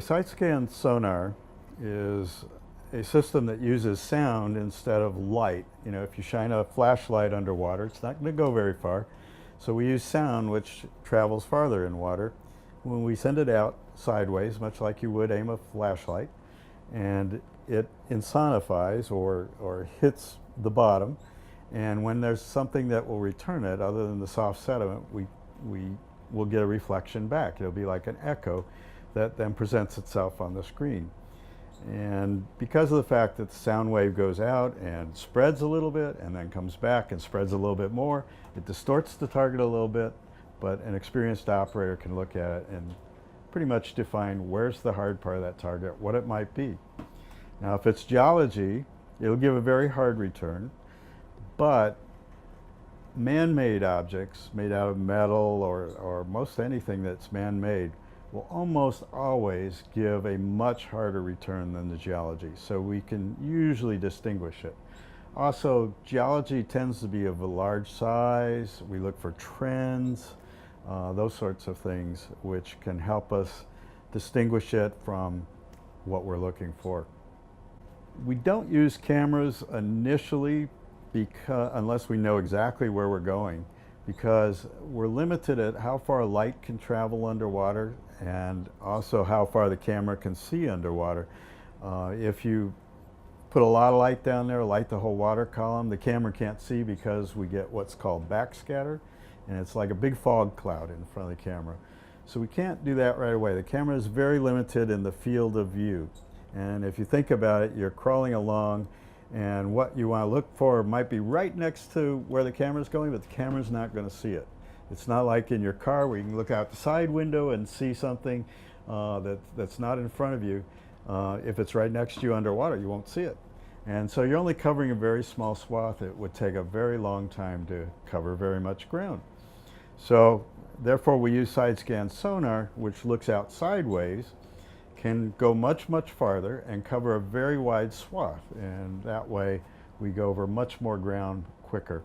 side scan sonar is a system that uses sound instead of light. You know, if you shine a flashlight underwater, it's not going to go very far. So we use sound, which travels farther in water. When we send it out sideways, much like you would aim a flashlight, and it insonifies or hits the bottom. And when there's something that will return it, other than the soft sediment, we will get a reflection back. It'll be like an echo that then presents itself on the screen. And because of the fact that the sound wave goes out and spreads a little bit and then comes back and spreads a little bit more, it distorts the target a little bit, but an experienced operator can look at it and pretty much define where's the hard part of that target, what it might be. Now, if it's geology, it'll give a very hard return, but man-made objects made out of metal or most anything that's man-made will almost always give a much harder return than the geology, so we can usually distinguish it. Also, geology tends to be of a large size. We look for trends, those sorts of things, which can help us distinguish it from what we're looking for. We don't use cameras initially unless we know exactly where we're going, because we're limited at how far light can travel underwater and also how far the camera can see underwater. If you put a lot of light down there, light the whole water column, the camera can't see because we get what's called backscatter, and it's like a big fog cloud in front of the camera. So we can't do that right away. The camera is very limited in the field of view. And if you think about it, you're crawling along, and what you want to look for might be right next to where the camera's going, but the camera's not going to see it. It's not like in your car where you can look out the side window and see something that's not in front of you. If it's right next to you underwater, you won't see it. And so you're only covering a very small swath. It would take a very long time to cover very much ground. So therefore we use side scan sonar, which looks out sideways, can go much, much farther and cover a very wide swath. And that way we go over much more ground quicker.